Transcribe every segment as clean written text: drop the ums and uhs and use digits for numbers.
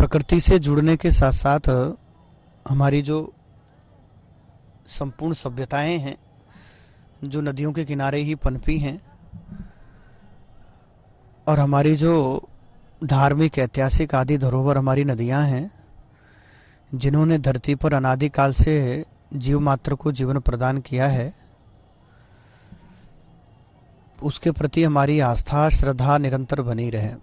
प्रकृति से जुड़ने के साथ साथ हमारी जो संपूर्ण सभ्यताएं हैं जो नदियों के किनारे ही पनपी हैं, और हमारी जो धार्मिक ऐतिहासिक आदि धरोहर हमारी नदियां हैं, जिन्होंने धरती पर अनादिकाल से जीव मात्र को जीवन प्रदान किया है, उसके प्रति हमारी आस्था श्रद्धा निरंतर बनी रहे।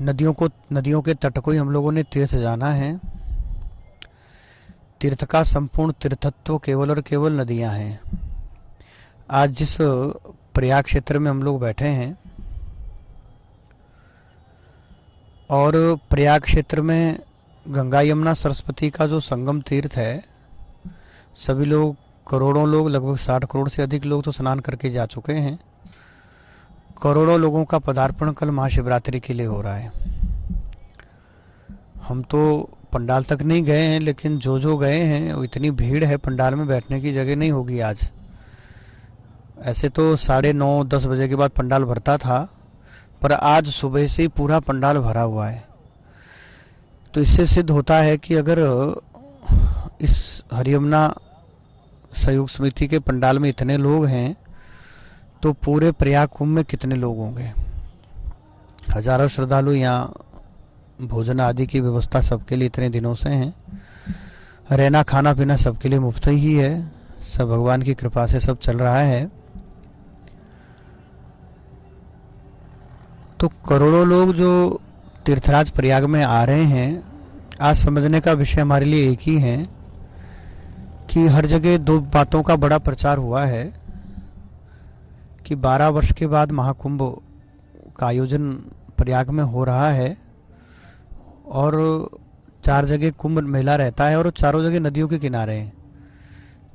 नदियों के तट को ही हम लोगों ने तीर्थ जाना है। तीर्थ का संपूर्ण तीर्थत्व केवल और केवल नदियां हैं। आज जिस प्रयाग क्षेत्र में हम लोग बैठे हैं, और प्रयाग क्षेत्र में गंगा यमुना सरस्वती का जो संगम तीर्थ है, सभी लोग, करोड़ों लोग, लगभग 60 करोड़ से अधिक लोग तो स्नान करके जा चुके हैं। करोड़ों लोगों का पदार्पण कल महाशिवरात्रि के लिए हो रहा है। हम तो पंडाल तक नहीं गए हैं, लेकिन जो गए हैं वो इतनी भीड़ है, पंडाल में बैठने की जगह नहीं होगी आज। ऐसे तो 9:30-10 बजे के बाद पंडाल भरता था, पर आज सुबह से ही पूरा पंडाल भरा हुआ है। तो इससे सिद्ध होता है कि अगर इस हरियमुना सहयोग समिति के पंडाल में इतने लोग हैं, तो पूरे प्रयाग कुंभ में कितने लोग होंगे। हजारों श्रद्धालु यहाँ भोजन आदि की व्यवस्था सबके लिए इतने दिनों से हैं। रहना खाना पीना सबके लिए मुफ्त ही है। सब भगवान की कृपा से सब चल रहा है। तो करोड़ों लोग जो तीर्थराज प्रयाग में आ रहे हैं, आज समझने का विषय हमारे लिए एक ही है कि हर जगह दो बातों का बड़ा प्रचार हुआ है कि 12 वर्ष के बाद महाकुंभ का आयोजन प्रयाग में हो रहा है, और 4 जगह कुंभ मेला रहता है, और चारों जगह नदियों के किनारे हैं।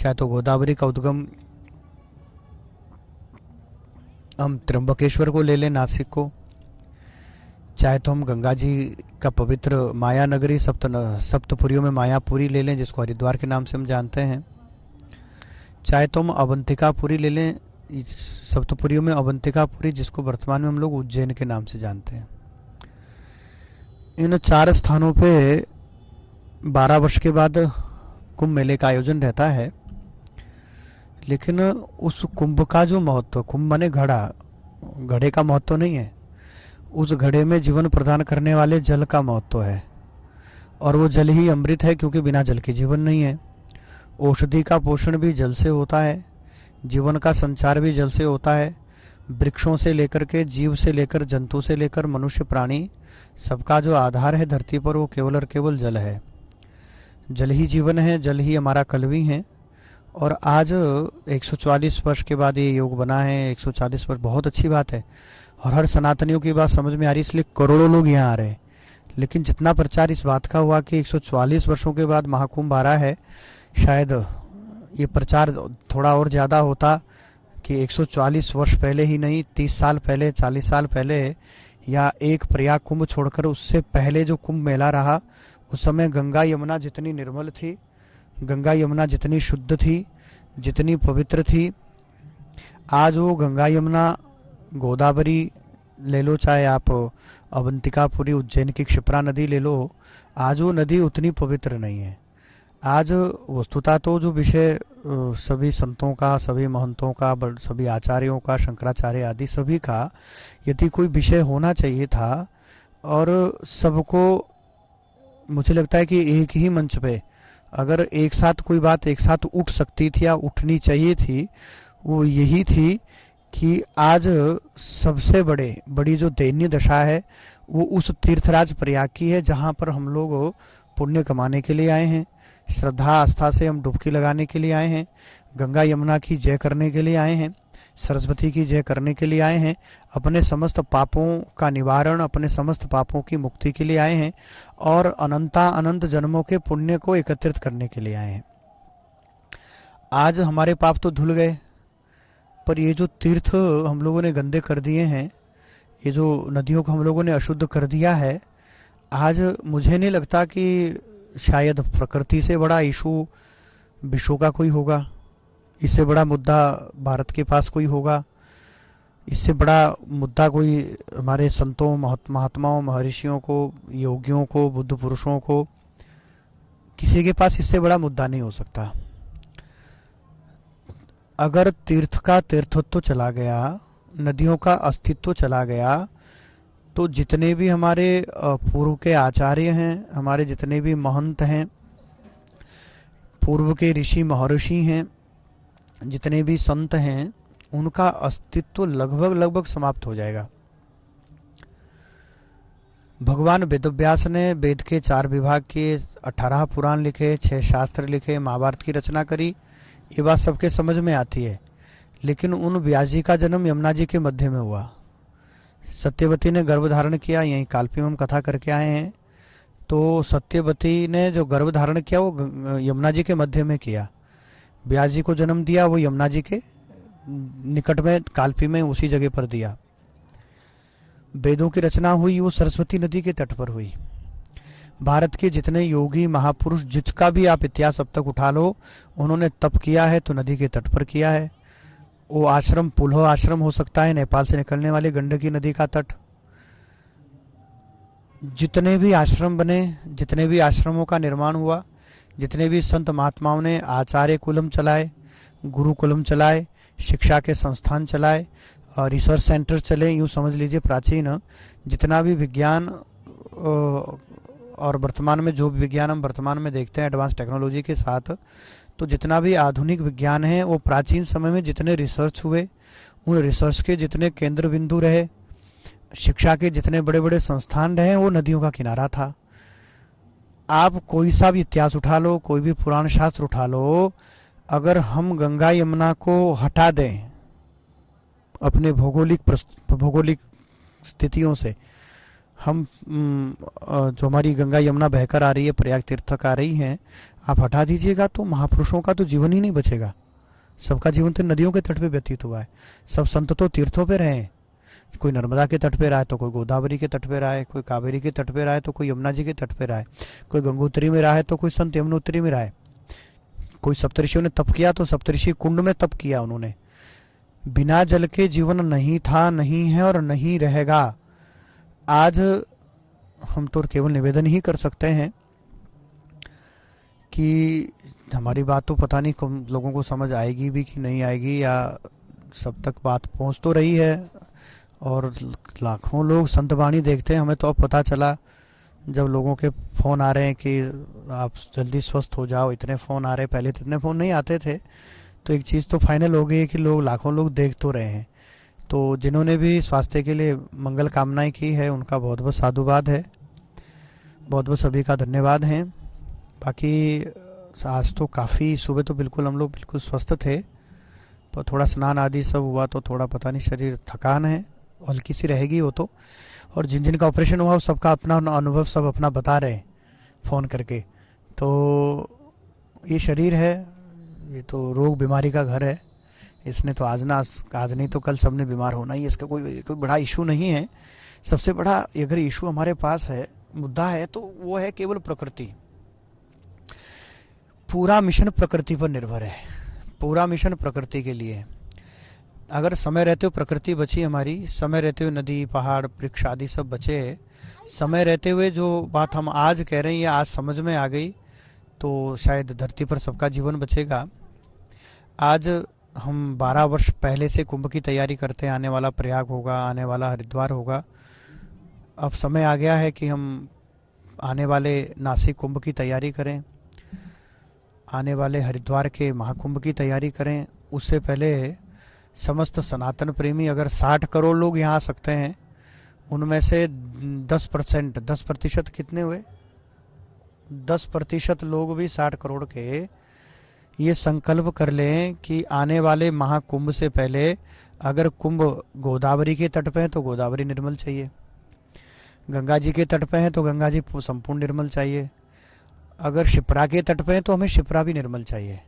चाहे तो गोदावरी का उद्गम हम त्र्यंबकेश्वर को ले लें, नासिक को, चाहे तो हम गंगा जी का पवित्र माया नगरी सप्तपुरियों में मायापुरी ले लें, जिसको हरिद्वार के नाम से हम जानते हैं, चाहे तो हम अवंतिकापुरी ले लें, सप्तपुरियों में अवंतिकापुरी, जिसको वर्तमान में हम लोग उज्जैन के नाम से जानते हैं। इन 4 स्थानों पे 12 वर्ष के बाद कुंभ मेले का आयोजन रहता है। लेकिन उस कुंभ का जो महत्व, कुंभ माने घड़े का महत्व नहीं है, उस घड़े में जीवन प्रदान करने वाले जल का महत्व है। और वो जल ही अमृत है, क्योंकि बिना जल के जीवन नहीं है। औषधि का पोषण भी जल से होता है, जीवन का संचार भी जल से होता है। वृक्षों से लेकर के, जीव से लेकर, जंतु से लेकर मनुष्य प्राणी, सबका जो आधार है धरती पर, वो केवल और केवल जल है। जल ही जीवन है, जल ही हमारा कल भी है। और आज 144 वर्ष के बाद ये योग बना है। 140 वर्ष बहुत अच्छी बात है, और हर सनातनियों की बात समझ में आ रही, इसलिए करोड़ों लोग यहाँ आ रहे हैं। लेकिन जितना प्रचार इस बात का हुआ कि 144 वर्षों के बाद महाकुंभ आ रहा है, शायद ये प्रचार थोड़ा और ज़्यादा होता कि 144 वर्ष पहले ही नहीं, 30 साल पहले, 40 साल पहले, या एक प्रयाग कुंभ छोड़कर उससे पहले जो कुंभ मेला रहा, उस समय गंगा यमुना जितनी निर्मल थी, गंगा यमुना जितनी शुद्ध थी, जितनी पवित्र थी, आज वो गंगा यमुना, गोदावरी ले लो, चाहे आप अवंतिकापुरी उज्जैन की क्षिप्रा नदी ले लो, आज वो नदी उतनी पवित्र नहीं है। आज वस्तुतः तो जो विषय सभी संतों का, सभी महंतों का, सभी आचार्यों का, शंकराचार्य आदि सभी का, यदि कोई विषय होना चाहिए था, और सबको मुझे लगता है कि एक ही मंच पे अगर एक साथ कोई बात एक साथ उठ सकती थी या उठनी चाहिए थी, वो यही थी कि आज सबसे बड़ी जो दयनीय दशा है, वो उस तीर्थराज प्रयाग की है, जहाँ पर हम लोग पुण्य कमाने के लिए आए हैं, श्रद्धा आस्था से हम डुबकी लगाने के लिए आए हैं, गंगा यमुना की जय करने के लिए आए हैं, सरस्वती की जय करने के लिए आए हैं, अपने समस्त पापों का निवारण, अपने समस्त पापों की मुक्ति के लिए आए हैं, और अनंत जन्मों के पुण्य को एकत्रित करने के लिए आए हैं। आज हमारे पाप तो धुल गए, पर ये जो तीर्थ हम लोगों ने गंदे कर दिए हैं, ये जो नदियों को हम लोगों ने अशुद्ध कर दिया है, आज मुझे नहीं लगता कि शायद प्रकृति से बड़ा इशू विश्व का कोई होगा, इससे बड़ा मुद्दा भारत के पास कोई होगा। इससे बड़ा मुद्दा कोई हमारे संतों, महात्माओं, महर्षियों को, योगियों को, बुद्ध पुरुषों को, किसी के पास इससे बड़ा मुद्दा नहीं हो सकता। अगर तीर्थ का तीर्थत्व चला गया, नदियों का अस्तित्व चला गया, तो जितने भी हमारे पूर्व के आचार्य हैं, हमारे जितने भी महंत हैं, पूर्व के ऋषि महर्षि हैं, जितने भी संत हैं, उनका अस्तित्व लगभग लगभग समाप्त हो जाएगा। भगवान वेदव्यास ने वेद के 4 विभाग किए, 18 पुराण लिखे, 6 शास्त्र लिखे, महाभारत की रचना करी, ये बात सबके समझ में आती है। लेकिन उन व्यास जी का जन्म यमुना जी के मध्य में हुआ। सत्यवती ने गर्भ धारण किया, यहीं कालपी में हम कथा करके आए हैं। तो सत्यवती ने जो गर्भ धारण किया वो यमुना जी के मध्य में किया। व्यास जी को जन्म दिया वो यमुना जी के निकट में, कालपी में, उसी जगह पर दिया। वेदों की रचना हुई वो सरस्वती नदी के तट पर हुई। भारत के जितने योगी महापुरुष, जिसका भी आप इतिहास अब तक उठा लो, उन्होंने तप किया है तो नदी के तट पर किया है। वो आश्रम पुलह आश्रम हो सकता है, नेपाल से निकलने वाली गंडकी नदी का तट। जितने भी आश्रम बने, जितने भी आश्रमों का निर्माण हुआ, जितने भी संत महात्माओं ने आचार्य कुलम चलाए, गुरुकुलम चलाए, शिक्षा के संस्थान चलाए, रिसर्च सेंटर चले, यूँ समझ लीजिए प्राचीन जितना भी विज्ञान और वर्तमान में जो भी विज्ञान हम वर्तमान में देखते हैं एडवांस टेक्नोलॉजी के साथ, तो जितना भी आधुनिक विज्ञान है वो प्राचीन समय में जितने रिसर्च हुए, उन रिसर्च के जितने केंद्र बिंदु रहे, शिक्षा के जितने बड़े बड़े संस्थान रहे, वो नदियों का किनारा था। आप कोई सा भी इतिहास उठा लो, कोई भी पुराण शास्त्र उठा लो, अगर हम गंगा यमुना को हटा दें अपने भौगोलिक स्थितियों से, हम जो हमारी गंगा यमुना बहकर आ रही है, प्रयाग तीर्थ तक आ रही हैं, आप हटा दीजिएगा तो महापुरुषों का तो जीवन ही नहीं बचेगा। सबका जीवन तो नदियों के तट पे व्यतीत हुआ है। सब संत तो तीर्थों पे रहे हैं। कोई नर्मदा के तट पे रहा है तो कोई गोदावरी के तट पे रहा है, कोई कावेरी के तट पे रहा है तो कोई यमुना जी के तट पे रहा है, कोई गंगोत्री में रहा है तो कोई संत यमुनोत्री में रहा है। कोई सप्तऋषियों ने तप किया तो सप्तऋषि कुंड में तप किया उन्होंने। बिना जल के जीवन नहीं था, नहीं है और नहीं रहेगा। आज हम तो केवल निवेदन ही कर सकते हैं कि हमारी बात तो पता नहीं कम लोगों को समझ आएगी भी कि नहीं आएगी, या सब तक बात पहुंच तो रही है और लाखों लोग संत वाणी देखते हैं। हमें तो अब पता चला जब लोगों के फ़ोन आ रहे हैं कि आप जल्दी स्वस्थ हो जाओ, इतने फ़ोन आ रहे हैं, पहले तो इतने फ़ोन नहीं आते थे। तो एक चीज़ तो फाइनल हो गई है कि लोग, लाखों लोग देख तो रहे हैं। तो जिन्होंने भी स्वास्थ्य के लिए मंगल कामनाएं की है उनका बहुत बहुत साधुवाद है, बहुत बहुत सभी का धन्यवाद है। बाकी आज तो काफ़ी, सुबह तो बिल्कुल हम लोग बिल्कुल स्वस्थ थे, पर थोड़ा स्नान आदि सब हुआ तो थोड़ा पता नहीं शरीर थकान है, हल्की सी रहेगी वो तो। और जिन जिन का ऑपरेशन हुआ सबका अपना अनुभव सब अपना बता रहे हैं फ़ोन करके। तो ये शरीर है, ये तो रोग बीमारी का घर है। इसने तो आज नहीं तो कल सबने बीमार होना ही। इसका कोई बड़ा इशू नहीं है। सबसे बड़ा अगर इशू हमारे पास है, मुद्दा है, तो वो है केवल प्रकृति। पूरा मिशन प्रकृति पर निर्भर है, पूरा मिशन प्रकृति के लिए। अगर समय रहते हुए प्रकृति बची हमारी, समय रहते हुए नदी, पहाड़, वृक्ष आदि सब बचे, समय रहते हुए जो बात हम आज कह रहे हैं ये आज समझ में आ गई, तो शायद धरती पर सबका जीवन बचेगा। आज हम 12 वर्ष पहले से कुंभ की तैयारी करते हैं, आने वाला प्रयाग होगा, आने वाला हरिद्वार होगा। अब समय आ गया है कि हम आने वाले नासिक कुंभ की तैयारी करें, आने वाले हरिद्वार के महाकुंभ की तैयारी करें। उससे पहले समस्त सनातन प्रेमी, अगर 60 करोड़ लोग यहाँ आ सकते हैं, उनमें से 10% कितने हुए, 10% लोग भी 60 करोड़ के ये संकल्प कर लें कि आने वाले महाकुंभ से पहले अगर कुंभ गोदावरी के तट पे है तो गोदावरी निर्मल चाहिए, गंगा जी के तट पे है तो गंगा जी संपूर्ण निर्मल चाहिए, अगर शिप्रा के तट पे है तो हमें शिप्रा भी निर्मल चाहिए।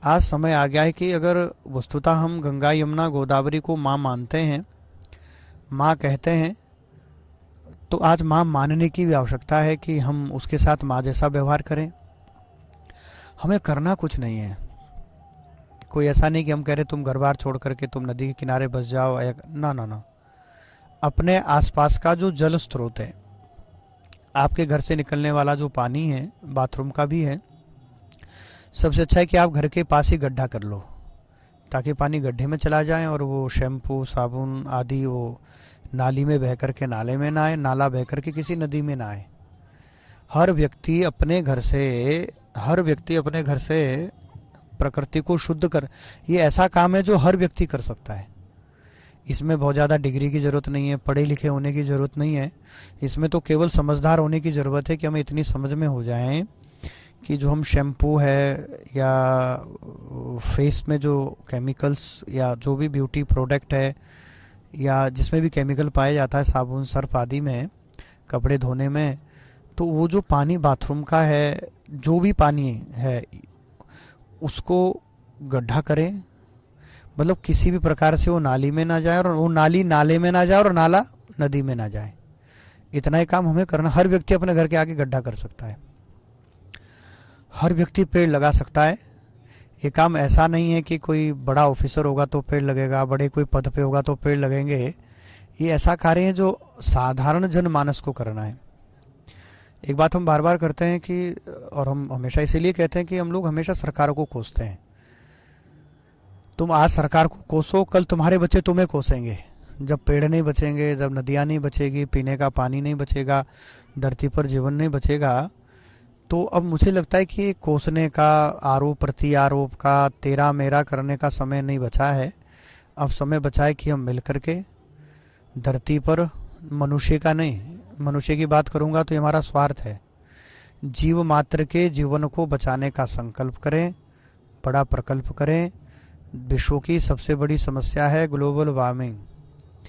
आज समय आ गया है कि अगर वस्तुतः हम गंगा यमुना गोदावरी को माँ मानते हैं, माँ कहते हैं, तो आज माँ मानने की भी आवश्यकता है कि हम उसके साथ माँ जैसा व्यवहार करें। हमें करना कुछ नहीं है, कोई ऐसा नहीं कि हम कह रहे तुम घर बार छोड़ करके तुम नदी के किनारे बस जाओ, ना ना ना। अपने आसपास का जो जल स्रोत है, आपके घर से निकलने वाला जो पानी है, बाथरूम का भी है, सबसे अच्छा है कि आप घर के पास ही गड्ढा कर लो, ताकि पानी गड्ढे में चला जाए और वो शैम्पू साबुन आदि वो नाली में बह करके नाले में ना आए, नाला बह करके किसी नदी में ना आए। हर व्यक्ति अपने घर से हर व्यक्ति अपने घर से प्रकृति को शुद्ध कर, ये ऐसा काम है जो हर व्यक्ति कर सकता है। इसमें बहुत ज़्यादा डिग्री की ज़रूरत नहीं है, पढ़े लिखे होने की ज़रूरत नहीं है। इसमें तो केवल समझदार होने की ज़रूरत है कि हमें इतनी समझ में हो जाएं कि जो हम शैम्पू है या फेस में जो केमिकल्स या जो भी ब्यूटी प्रोडक्ट है या जिसमें भी केमिकल पाया जाता है, साबुन सर्फ आदि में, कपड़े धोने में, तो वो जो पानी बाथरूम का है, जो भी पानी है, उसको गड्ढा करें। मतलब किसी भी प्रकार से वो नाली में ना जाए और वो नाली नाले में ना जाए और नाला नदी में ना जाए। इतना ही काम हमें करना। हर व्यक्ति अपने घर के आगे गड्ढा कर सकता है, हर व्यक्ति पेड़ लगा सकता है। ये काम ऐसा नहीं है कि कोई बड़ा ऑफिसर होगा तो पेड़ लगेगा, बड़े कोई पद पे होगा तो पेड़ लगेंगे। ये ऐसा कार्य है जो साधारण जनमानस को करना है। एक बात हम बार बार करते हैं कि, और हम हमेशा इसीलिए कहते हैं कि हम लोग हमेशा सरकारों को कोसते हैं। तुम आज सरकार को कोसो, कल तुम्हारे बच्चे तुम्हें कोसेंगे। जब पेड़ नहीं बचेंगे, जब नदियाँ नहीं बचेगी, पीने का पानी नहीं बचेगा, धरती पर जीवन नहीं बचेगा, तो अब मुझे लगता है कि कोसने का, आरोप प्रति आरोप का, तेरा मेरा करने का समय नहीं बचा है। अब समय बचा है कि हम मिल करके धरती पर, मनुष्य का नहीं, मनुष्य की बात करूंगा तो ये हमारा स्वार्थ है, जीव मात्र के जीवन को बचाने का संकल्प करें, बड़ा प्रकल्प करें। विश्व की सबसे बड़ी समस्या है ग्लोबल वार्मिंग।